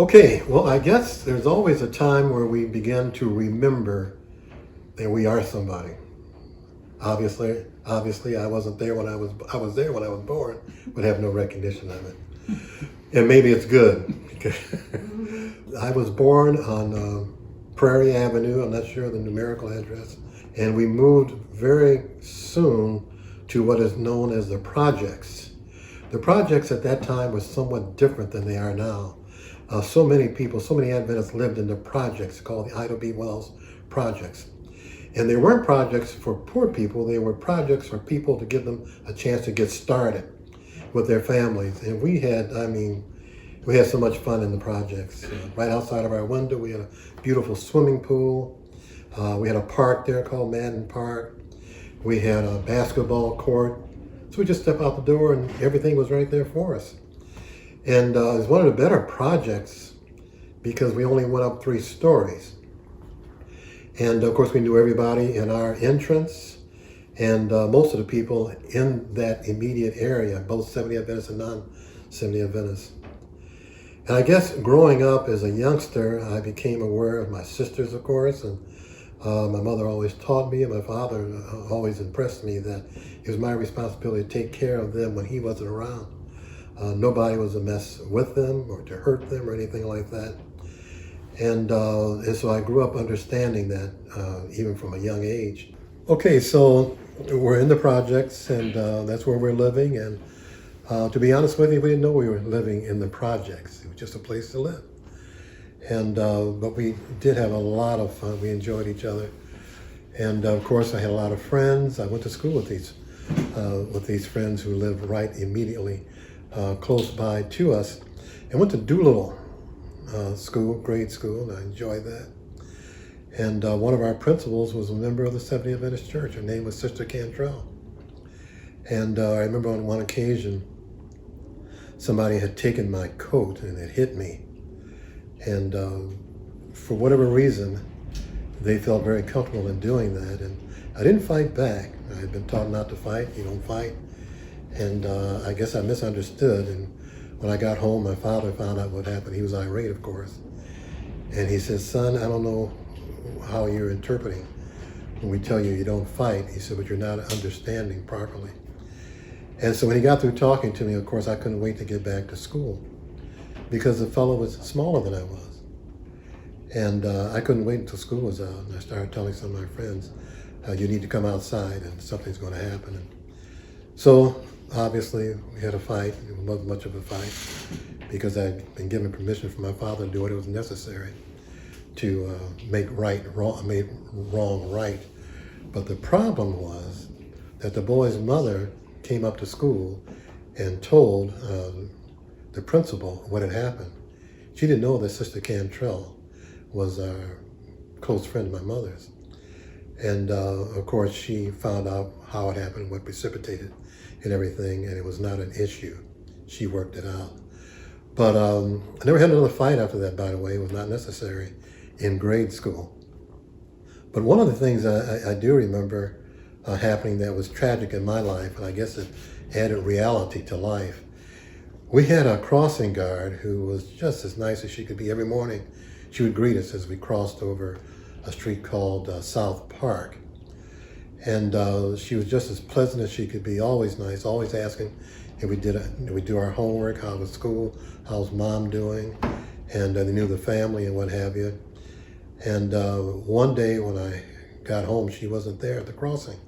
Okay, well, I guess there's always a time where we begin to remember that we are somebody. Obviously, I wasn't there when I was there when I was born, but have no recognition of it. And maybe it's good. Because I was born on Prairie Avenue. I'm not sure of the numerical address, and we moved very soon to what is known as the projects. The projects at that time were somewhat different than they are now. So many people, so many Adventists lived in the projects called the Ida B. Wells projects. And they weren't projects for poor people, they were projects for people to give them a chance to get started with their families. And we had so much fun in the projects. Right outside of our window, we had a beautiful swimming pool. We had a park there called Madden Park. We had a basketball court. So we just step out the door and everything was right there for us. And it was one of the better projects because we only went up 3 stories. And of course we knew everybody in our entrance and most of the people in that immediate area, both Seventh-day Adventists and non-Seventh-day Adventists. And I guess growing up as a youngster, I became aware of my sisters, of course, and my mother always taught me, and my father always impressed me that it was my responsibility to take care of them when he wasn't around. Nobody was a mess with them or to hurt them or anything like that. And so I grew up understanding that even from a young age. Okay, so we're in the projects and that's where we're living. And to be honest with you, we didn't know we were living in the projects. It was just a place to live. And but we did have a lot of fun. We enjoyed each other. And of course, I had a lot of friends. I went to school with these friends who lived right immediately close by to us, and went to Doolittle school, grade school, and I enjoyed that. And one of our principals was a member of the Seventh-day Adventist Church. Her name was Sister Cantrell. And I remember on one occasion, somebody had taken my coat and it hit me. And for whatever reason, they felt very comfortable in doing that. And I didn't fight back. I had been taught not to fight. You don't fight. And I guess I misunderstood. And when I got home, my father found out what happened. He was irate, of course. And he said, "Son, I don't know how you're interpreting when we tell you you don't fight." He said, "But you're not understanding properly." And so when he got through talking to me, of course, I couldn't wait to get back to school because the fellow was smaller than I was. And I couldn't wait until school was out. And I started telling some of my friends, you need to come outside and something's going to happen. And so obviously we had a fight. It wasn't much of a fight because I'd been given permission from my father to do what it was necessary to make wrong right. But the problem was that the boy's mother came up to school and told the principal what had happened. She didn't know that Sister Cantrell was a close friend of my mother's. And of course she found out how it happened, what precipitated and everything, and it was not an issue. She worked it out. But I never had another fight after that, by the way. It was not necessary in grade school. But one of the things I do remember happening that was tragic in my life, and I guess it added reality to life. We had a crossing guard who was just as nice as she could be. Every morning she would greet us as we crossed over a street called South Park. And she was just as pleasant as she could be, always nice, always asking if we do our homework, how was school, how's mom doing, and they knew the family and what have you. And one day when I got home, she wasn't there at the crossing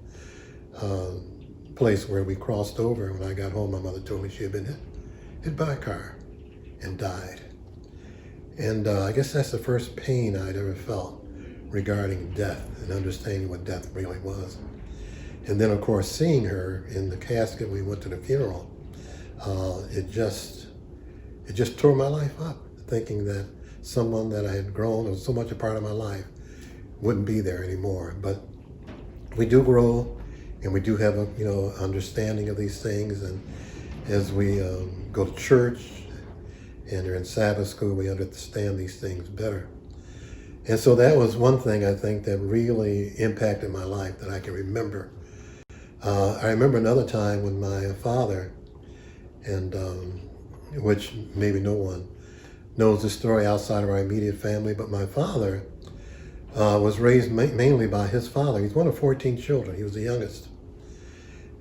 place where we crossed over. When I got home, my mother told me she had been hit by a car and died. And I guess that's the first pain I'd ever felt regarding death and understanding what death really was. And then, of course, seeing her in the casket, we went to the funeral. It just tore my life up, thinking that someone that I had grown, was so much a part of my life, wouldn't be there anymore. But we do grow, and we do have a understanding of these things. And as we go to church and are in Sabbath school, we understand these things better. And so that was one thing I think that really impacted my life that I can remember. I remember another time when my father, and which maybe no one knows the story outside of our immediate family, but my father was raised mainly by his father. He's one of 14 children. He was the youngest.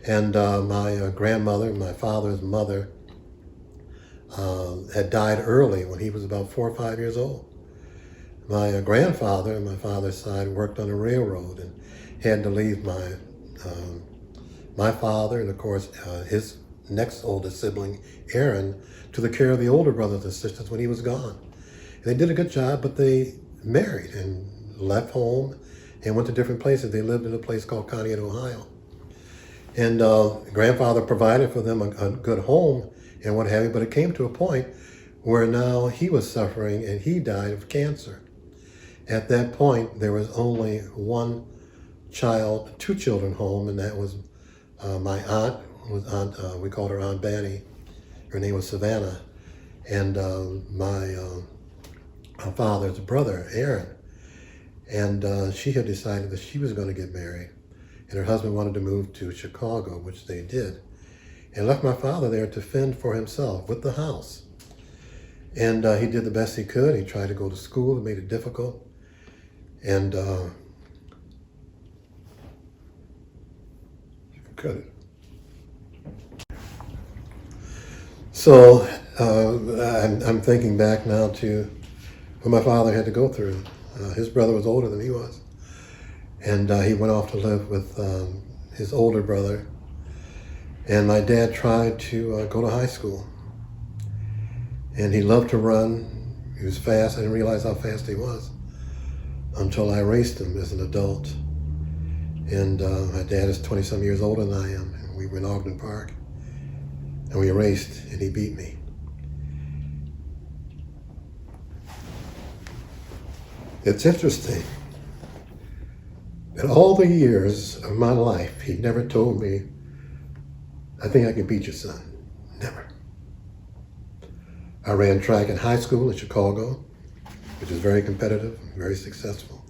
And my grandmother, my father's mother, had died early when he was about 4 or 5 years old. My grandfather, on my father's side, worked on a railroad and had to leave my father and, of course, his next oldest sibling, Aaron, to the care of the older brothers and sisters when he was gone. And they did a good job, but they married and left home and went to different places. They lived in a place called Conneaut, Ohio. And grandfather provided for them a good home and what have you, but it came to a point where now he was suffering and he died of cancer. At that point, there was only one child, 2 children home, and that was my aunt, we called her Aunt Banny. Her name was Savannah, and my father's brother, Aaron. And she had decided that she was going to get married, and her husband wanted to move to Chicago, which they did, and left my father there to fend for himself with the house. And he did the best he could. He tried to go to school. It made it difficult. And you can cut it. So I'm thinking back now to what my father had to go through. His brother was older than he was. And he went off to live with his older brother. And my dad tried to go to high school. And he loved to run. He was fast. I didn't realize how fast he was until I raced him as an adult. And my dad is 20-some years older than I am. And we were in Ogden Park. And we raced, and he beat me. It's interesting that all the years of my life, he never told me, I think I can beat your son. Never. I ran track in high school in Chicago, which is very competitive, very successful.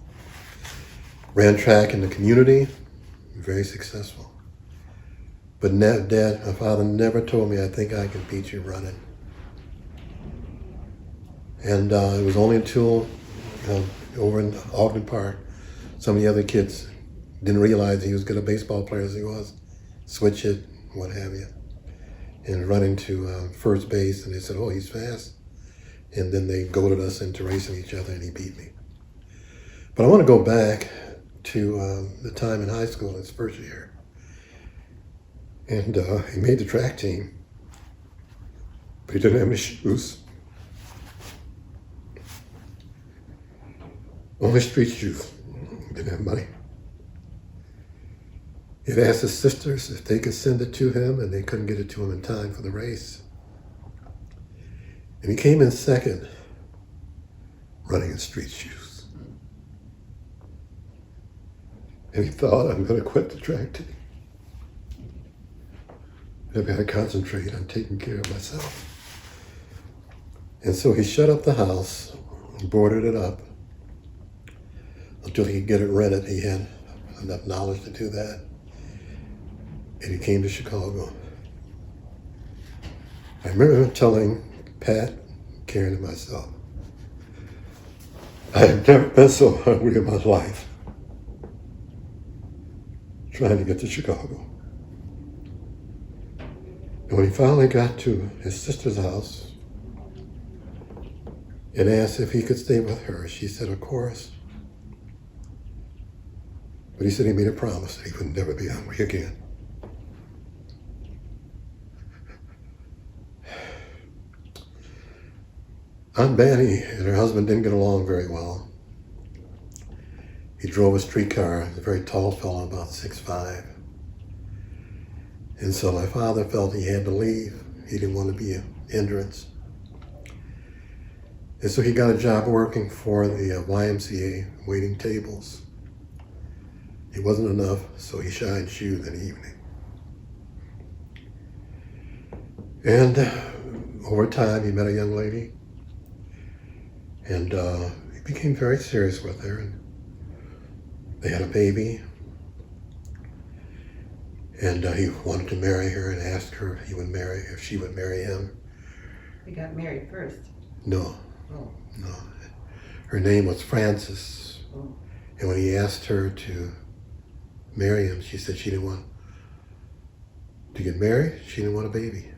Ran track in the community, very successful. But Dad, my father never told me, I think I can beat you running. And it was only until over in Ogden Park, some of the other kids didn't realize he was as good a baseball player as he was. Switch it, what have you. And running to first base, and they said, oh, he's fast. And then they goaded us into racing each other, and he beat me. But I want to go back to the time in high school, his first year. And he made the track team, but he didn't have any shoes. Only street shoes. He didn't have money. He had asked his sisters if they could send it to him, and they couldn't get it to him in time for the race. And he came in second, running in street shoes. And he thought, I'm going to quit the track team. I've got to concentrate on taking care of myself. And so he shut up the house, boarded it up, until he could get it rented. He had enough knowledge to do that. And he came to Chicago. I remember telling Pat, Karen, and myself, I had never been so hungry in my life trying to get to Chicago. And when he finally got to his sister's house and asked if he could stay with her, she said, of course. But he said he made a promise that he would never be hungry again. Aunt Banny and her husband didn't get along very well. He drove a streetcar, a very tall fellow, about 6'5". And so my father felt he had to leave. He didn't want to be a hindrance. And so he got a job working for the YMCA, waiting tables. It wasn't enough, so he shined shoes in the evening. And over time, he met a young lady. And he became very serious with her. And they had a baby. And he wanted to marry her and asked her if she would marry him. They got married first. No, Oh. No, her name was Frances. Oh. And when he asked her to marry him, she said she didn't want to get married. She didn't want a baby.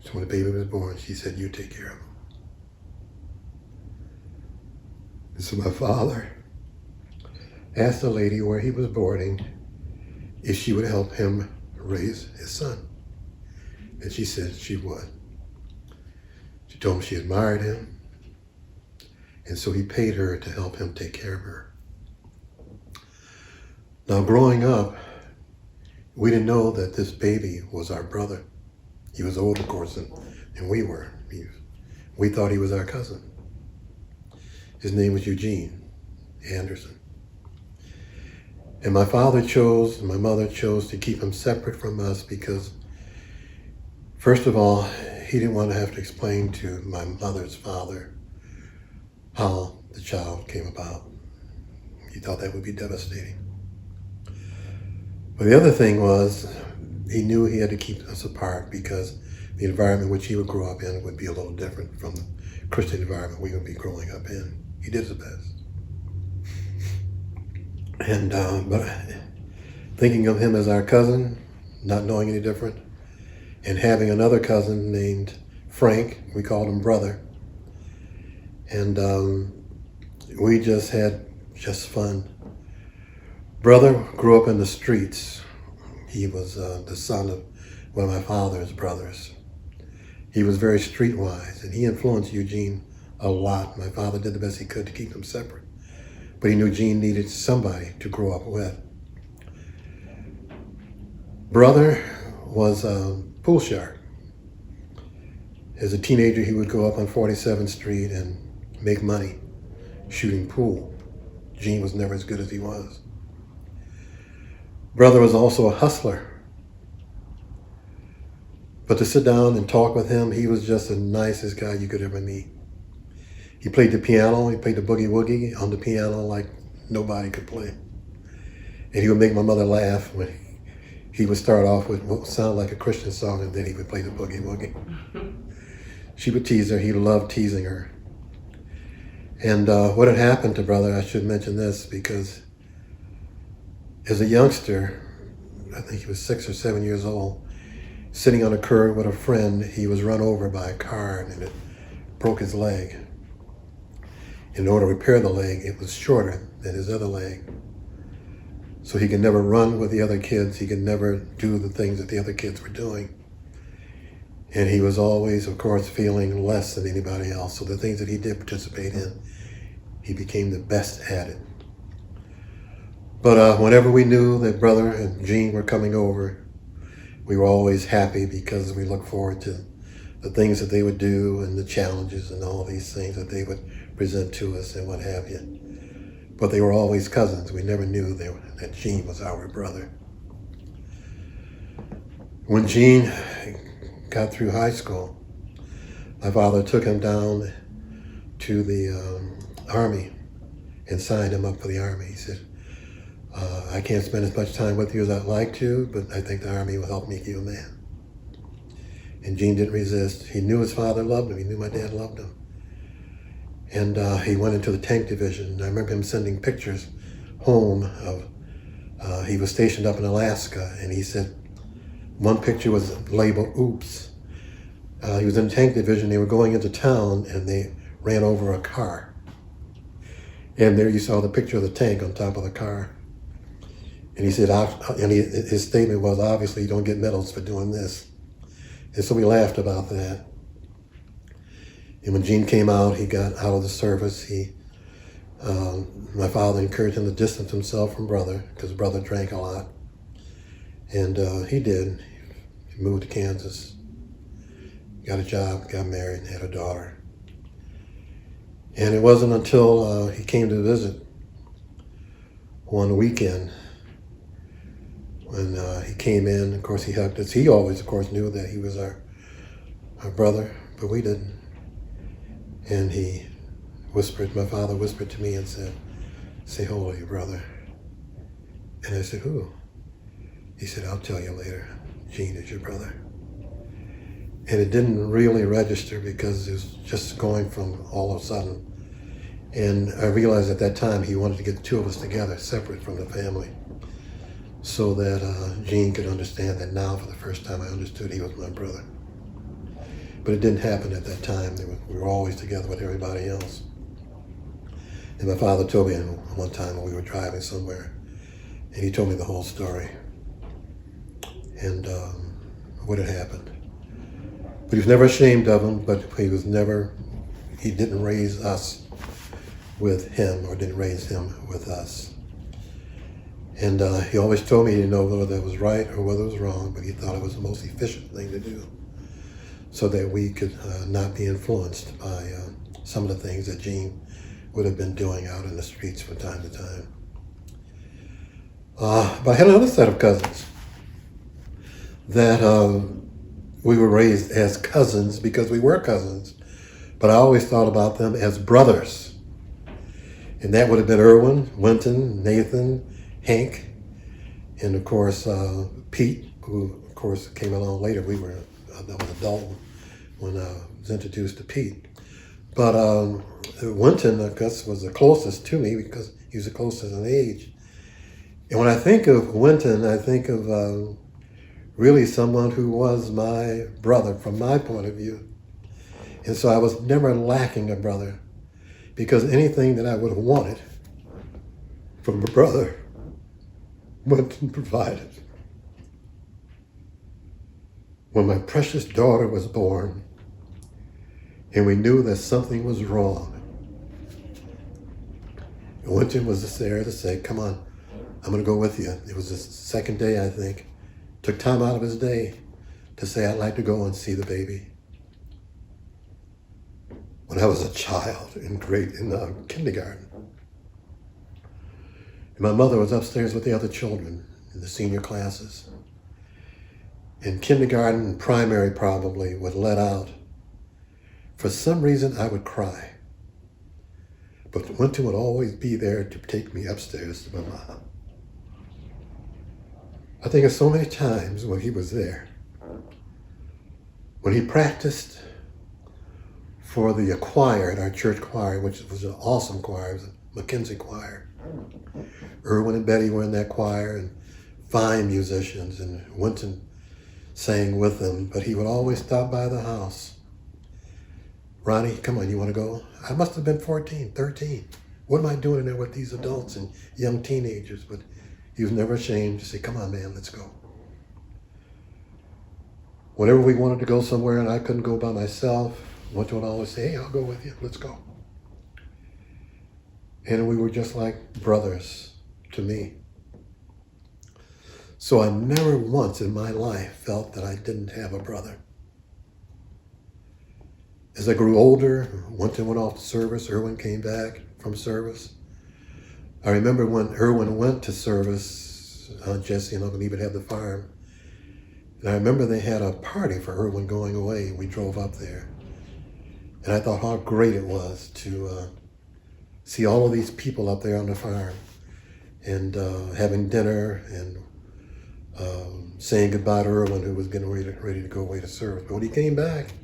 So when the baby was born, she said, "You take care of him." And so my father asked the lady where he was boarding if she would help him raise his son. And she said she would. She told him she admired him. And so he paid her to help him take care of her. Now, growing up, we didn't know that this baby was our brother. He was older, of course, than we were. We thought he was our cousin. His name was Eugene Anderson. And my father chose, and my mother chose to keep him separate from us because, first of all, he didn't want to have to explain to my mother's father how the child came about. He thought that would be devastating. But the other thing was, he knew he had to keep us apart because the environment which he would grow up in would be a little different from the Christian environment we would be growing up in. He did his best. And but thinking of him as our cousin, not knowing any different, and having another cousin named Frank, we called him Brother, and we just had fun. Brother grew up in the streets. He was the son of one of my father's brothers. He was very streetwise, and he influenced Eugene a lot. My father did the best he could to keep them separate, but he knew Gene needed somebody to grow up with. Brother was a pool shark. As a teenager, he would go up on 47th Street and make money shooting pool. Gene was never as good as he was. Brother was also a hustler. But to sit down and talk with him, he was just the nicest guy you could ever meet. He played the piano, he played the boogie woogie on the piano like nobody could play. And he would make my mother laugh when he would start off with what sounded like a Christian song, and then he would play the boogie woogie. She would tease her, he loved teasing her. And what had happened to Brother, I should mention this, because as a youngster, I think he was 6 or 7 years old, sitting on a curb with a friend, he was run over by a car and it broke his leg. In order to repair the leg, it was shorter than his other leg. So he could never run with the other kids. He could never do the things that the other kids were doing. And he was always, of course, feeling less than anybody else. So the things that he did participate in, he became the best at it. But whenever we knew that Brother and Gene were coming over, we were always happy because we looked forward to the things that they would do and the challenges and all these things that they would present to us and what have you. But they were always cousins. We never knew that Gene was our brother. When Gene got through high school, my father took him down to the Army and signed him up for the Army. He said, I can't spend as much time with you as I'd like to, but I think the Army will help make you a man. And Gene didn't resist. He knew his father loved him. He knew my dad loved him. And he went into the tank division. I remember him sending pictures home of, he was stationed up in Alaska, and he said, one picture was labeled, "Oops." He was in the tank division. They were going into town, and they ran over a car. And there you saw the picture of the tank on top of the car. And he said, his statement was, obviously you don't get medals for doing this. And so we laughed about that. And when Gene came out, he got out of the service. My father encouraged him to distance himself from Brother, because Brother drank a lot. And he did. He moved to Kansas, got a job, got married, and had a daughter. And it wasn't until he came to visit one weekend when he came in. Of course, he hugged us. He always, of course, knew that he was our brother, but we didn't. And he whispered, my father whispered to me and said, "Say hello to your brother." And I said, "Who?" He said, "I'll tell you later. Gene is your brother." And it didn't really register because it was just going from all of a sudden. And I realized at that time he wanted to get the two of us together, separate from the family, so that Gene could understand that now for the first time I understood he was my brother. But it didn't happen at that time. We were always together with everybody else. And my father told me one time when we were driving somewhere, and he told me the whole story and what had happened. But he was never ashamed of him, but he didn't raise us with him or didn't raise him with us. And he always told me he didn't know whether that was right or whether it was wrong, but he thought it was the most efficient thing to do so that we could not be influenced by some of the things that Gene would have been doing out in the streets from time to time. But I had another set of cousins that we were raised as cousins because we were cousins, but I always thought about them as brothers. And that would have been Irwin, Winton, Nathan, Hank, and of course Pete, who of course came along later. I was adult when I was introduced to Pete. But Winton, I guess, was the closest to me because he was the closest in age. And when I think of Winton, I think of really someone who was my brother from my point of view. And so I was never lacking a brother because anything that I would have wanted from a brother, Winton provided. When my precious daughter was born and we knew that something was wrong, Winton was there to say, come on, I'm going to go with you. It was the second day, I think. Took time out of his day to say, I'd like to go and see the baby. When I was a child in kindergarten. And my mother was upstairs with the other children in the senior classes. In kindergarten and primary probably would let out. For some reason I would cry. But Winton would always be there to take me upstairs to my mom. I think of so many times when he was there. When he practiced for the choir at our church choir, which was an awesome choir, it was a Mackenzie choir. Irwin and Betty were in that choir, and fine musicians, and Winton sang with them, but he would always stop by the house. Ronnie, come on, you want to go? I must have been 14, 13. What am I doing in there with these adults and young teenagers? But he was never ashamed to say, come on, man, let's go. Whenever we wanted to go somewhere and I couldn't go by myself, Winton would always say, hey, I'll go with you, let's go. And we were just like brothers to me. So I never once in my life felt that I didn't have a brother. As I grew older, Winton went off to service, Irwin came back from service. I remember when Irwin went to service, Jesse and Uncle Eben had the farm. And I remember they had a party for Irwin going away. We drove up there. And I thought how great it was to see all of these people up there on the farm and having dinner and saying goodbye to Irwin, who was getting ready to go away to service. But when he came back,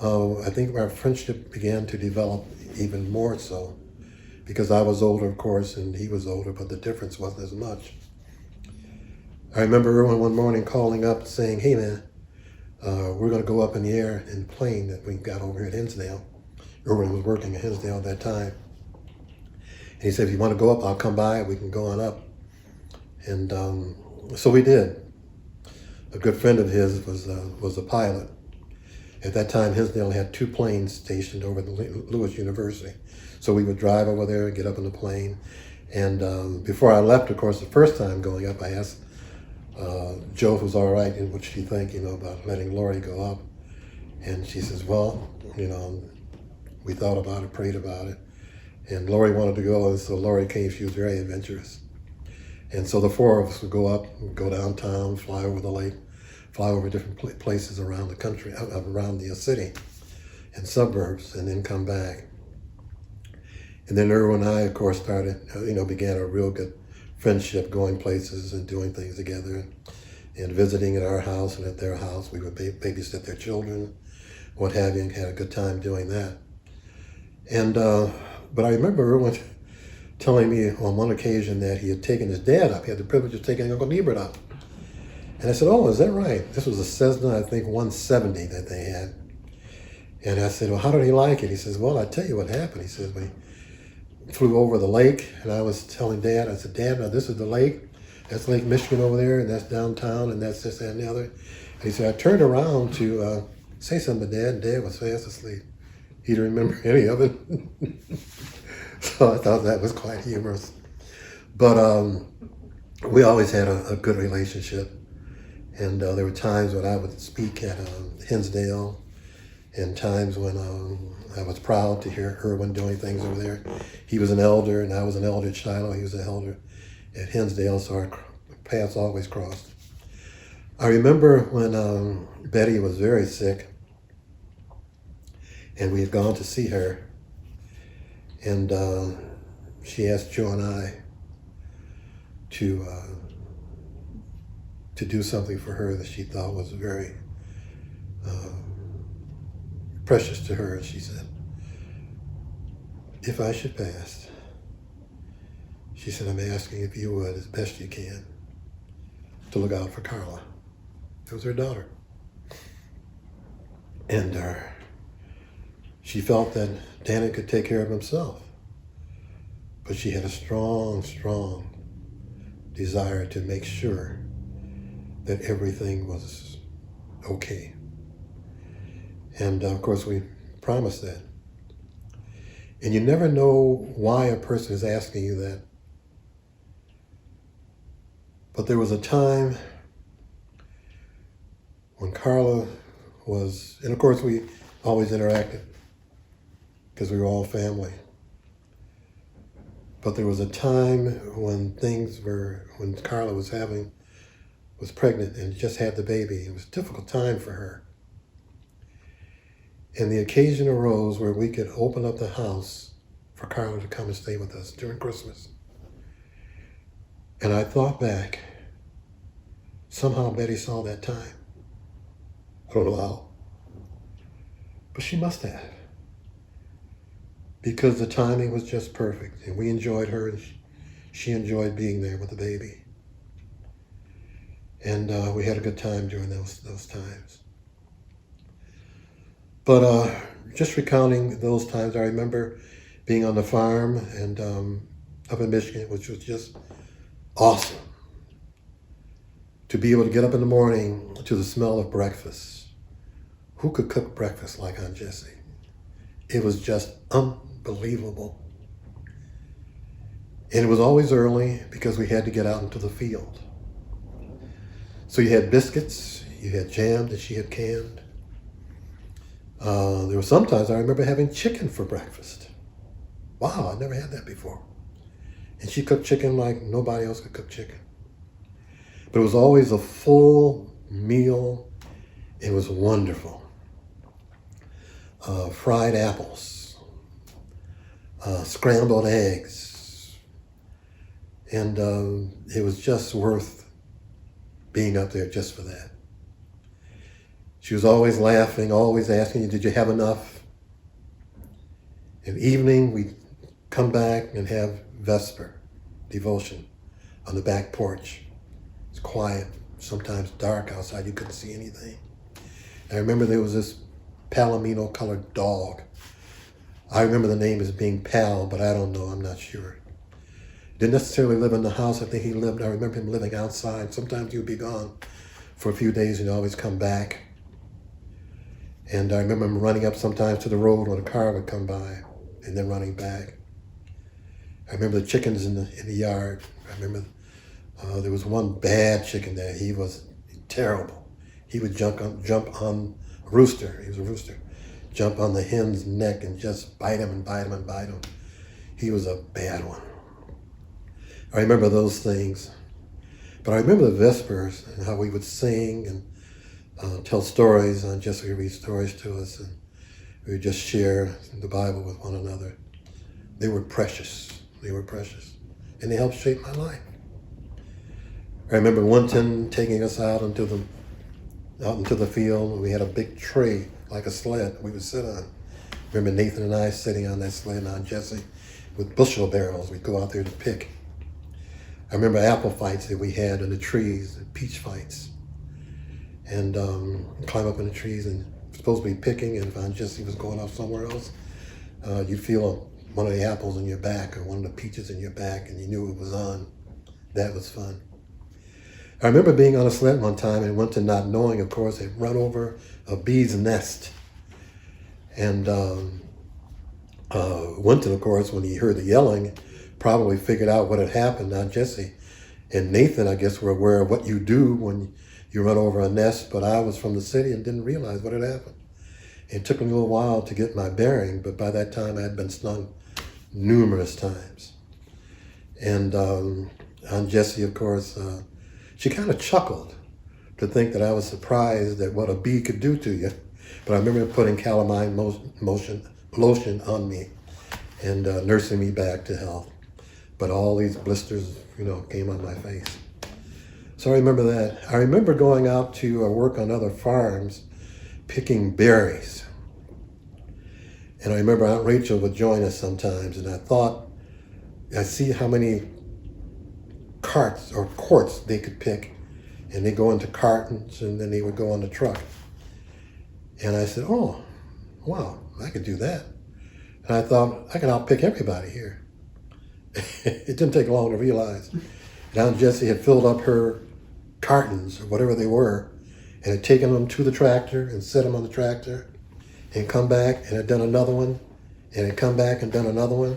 I think our friendship began to develop even more so. Because I was older, of course, and he was older, but the difference wasn't as much. I remember Irwin one morning calling up saying, hey man, we're going to go up in the air in the plane that we got over here at Hinsdale. Irwin was working at Hinsdale at that time. And he said, if you want to go up, I'll come by, we can go on up. And so we did. A good friend of his was a pilot. At that time, Hinsdale had 2 planes stationed over at Lewis University. So we would drive over there and get up in the plane. And before I left, of course, the first time going up, I asked Joe if it was all right and what she think, about letting Lori go up. And she says, well, we thought about it, prayed about it. And Lori wanted to go, and so Lori came. She was very adventurous. And so the 4 of us would go up, go downtown, fly over the lake, fly over different places around the country, around the city and suburbs, and then come back. And then Irwin and I, of course, began a real good friendship, going places and doing things together. and visiting at our house and at their house. We would babysit their children, what have you, and had a good time doing that. And but I remember Erwin telling me on one occasion that he had taken his dad up. He had the privilege of taking Uncle Nebert up. And I said, "Oh, is that right?" This was a Cessna, I think, 170 that they had. And I said, "Well, how did he like it?" He says, "Well, I tell you what happened." He says, "We flew over the lake, and I was telling Dad, I said, 'Dad, now this is the lake. That's Lake Michigan over there, and that's downtown, and that's this, that, and the other.'" And he said, "I turned around to say something to Dad, and Dad was fast asleep. He didn't remember any of it." So I thought that was quite humorous. But we always had a good relationship. And there were times when I would speak at Hinsdale, and times when I was proud to hear Erwin doing things over there. He was an elder, and I was an elder at Shiloh. He was an elder at Hinsdale, so our paths always crossed. I remember when Betty was very sick, and we had gone to see her, and she asked Joe and I to do something for her that she thought was very precious to her. And she said, "If I should pass," she said, "I'm asking if you would, as best you can, to look out for Carla." It was her daughter. And she felt that Danny could take care of himself. But she had a strong, strong desire to make sure that everything was okay. And of course, we promised that. And you never know why a person is asking you that. But there was a time when Carla was, and of course we always interacted because we were all family. But there was a time when when Carla was pregnant and just had the baby. It was a difficult time for her. And the occasion arose where we could open up the house for Carla to come and stay with us during Christmas. And I thought back, somehow Betty saw that time. I don't know how, but she must have. Because the timing was just perfect, and we enjoyed her, and she enjoyed being there with the baby. And we had a good time during those times. But just recounting those times, I remember being on the farm and up in Michigan, which was just awesome. To be able to get up in the morning to the smell of breakfast. Who could cook breakfast like Aunt Jessie? It was just unbelievable. And it was always early because we had to get out into the field. So you had biscuits, you had jam that she had canned. There were sometimes I remember having chicken for breakfast. Wow, I never had that before. And she cooked chicken like nobody else could cook chicken. But it was always a full meal. It was wonderful. Fried apples, scrambled eggs. And it was just worth being up there just for that. She was always laughing, always asking you, "Did you have enough?" In the evening, we'd come back and have Vesper devotion on the back porch. It's quiet, sometimes dark outside, you couldn't see anything. I remember there was this palomino colored dog. I remember the name as being Pal, but I don't know, I'm not sure. Didn't necessarily live in the house. I remember him living outside. Sometimes he would be gone for a few days and he'd always come back. And I remember him running up sometimes to the road when a car would come by and then running back. I remember the chickens in the yard. I remember there was one bad chicken there. He was terrible. He would jump on a rooster. He was a rooster. Jump on the hen's neck and just bite him and bite him and bite him. He was a bad one. I remember those things. But I remember the Vespers and how we would sing and tell stories. Aunt Jessie would read stories to us, and we would just share the Bible with one another. They were precious. They were precious. And they helped shape my life. I remember one time taking us out into the field, and we had a big tray like a sled we would sit on. Remember Nathan and I sitting on that sled, and Aunt Jessie with bushel barrels. We'd go out there to pick. I remember apple fights that we had in the trees, peach fights, and climb up in the trees and supposed to be picking, and if Aunt Jessie was going off somewhere else, you'd feel one of the apples in your back or one of the peaches in your back, and you knew it was on. That was fun. I remember being on a sled one time and went to not knowing, of course, had run over a bee's nest. And Winton, of course, when he heard the yelling, probably figured out what had happened. Now Jesse and Nathan, I guess, were aware of what you do when you run over a nest, but I was from the city and didn't realize what had happened. It took me a little while to get my bearing, but by that time I had been stung numerous times. And Aunt Jessie, of course, she kind of chuckled to think that I was surprised at what a bee could do to you. But I remember putting calamine lotion on me and nursing me back to health. But all these blisters, came on my face. So I remember that. I remember going out to work on other farms picking berries. And I remember Aunt Rachel would join us sometimes, and I see how many carts or quarts they could pick, and they go into cartons, and then they would go on the truck. And I said, oh, wow, I could do that. And I thought, I can outpick everybody here. It didn't take long to realize. And Aunt Jessie had filled up her cartons, or whatever they were, and had taken them to the tractor and set them on the tractor, and come back and had done another one, and had come back and done another one.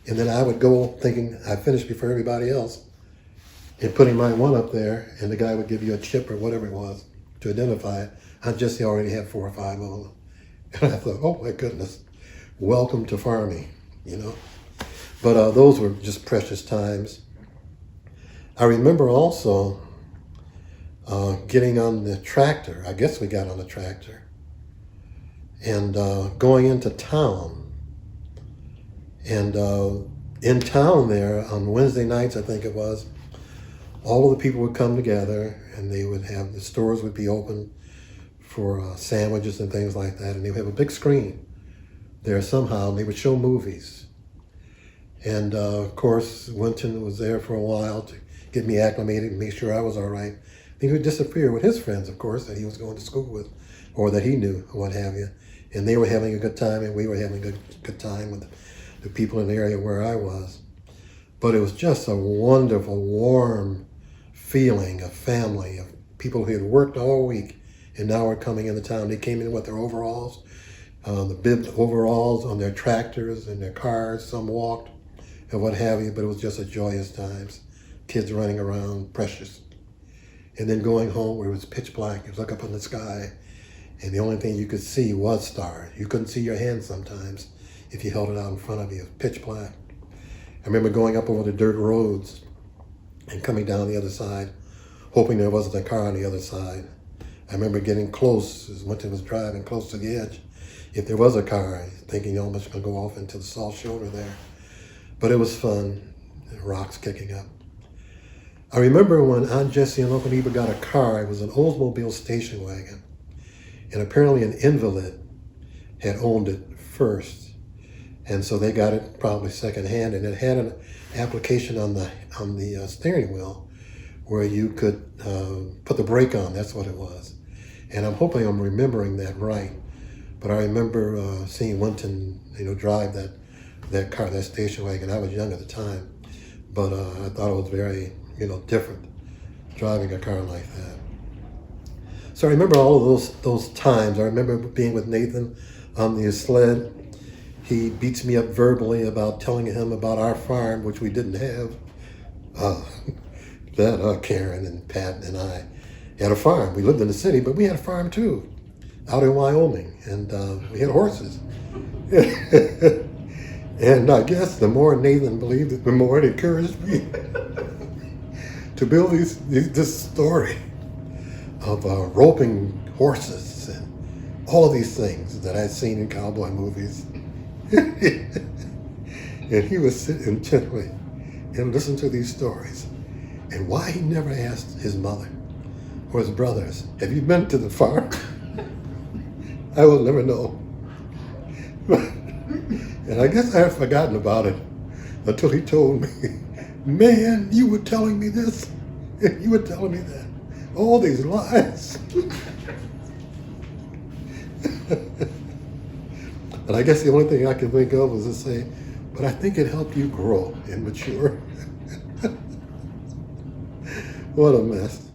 And then I would go thinking I finished before everybody else, and putting my one up there, and the guy would give you a chip or whatever it was to identify it. Aunt Jessie already had 4 or 5 of them. And I thought, oh my goodness, welcome to farming, But those were just precious times. I remember also getting on the tractor. I guess we got on the tractor. And going into town. And in town there, on Wednesday nights, I think it was, all of the people would come together, and they would have, the stores would be open for sandwiches and things like that, and they would have a big screen there somehow, and they would show movies. And of course, Winton was there for a while to get me acclimated and make sure I was all right. He would disappear with his friends, of course, that he was going to school with, or that he knew, or what have you. And they were having a good time, and we were having a good time with the people in the area where I was. But it was just a wonderful, warm feeling of family, of people who had worked all week and now were coming into town. They came in with their overalls, the bib overalls on their tractors and their cars. Some walked and what have you, but it was just a joyous times. Kids running around, precious. And then going home where it was pitch black, you look up in the sky, and the only thing you could see was stars. You couldn't see your hand sometimes if you held it out in front of you. It was pitch black. I remember going up over the dirt roads and coming down the other side, hoping there wasn't a car on the other side. I remember getting close as Winton was driving close to the edge. If there was a car, thinking you almost going to go off into the salt shoulder there. But it was fun, the rocks kicking up. I remember when Aunt Jessie and Uncle Eva got a car. It was an Oldsmobile station wagon. And apparently an invalid had owned it first. And so they got it probably secondhand, and it had an application on the steering wheel where you could put the brake on. That's what it was. And I'm hoping I'm remembering that right. But I remember seeing Winton, drive that car, that station wagon. I was young at the time, but I thought it was very, different driving a car like that. So I remember all of those times. I remember being with Nathan on the sled. He beats me up verbally about telling him about our farm, which we didn't have. Karen and Pat and I had a farm. We lived in the city, but we had a farm too, out in Wyoming, and we had horses. And I guess the more Nathan believed it, the more it encouraged me to build this story of roping horses and all of these things that I'd seen in cowboy movies. And he would sit intently and listen to these stories. and why he never asked his mother or his brothers, have you been to the farm? I will never know. And I guess I had forgotten about it until he told me, man, you were telling me this, and you were telling me that. All these lies. And I guess the only thing I can think of was to say, but I think it helped you grow and mature. What a mess.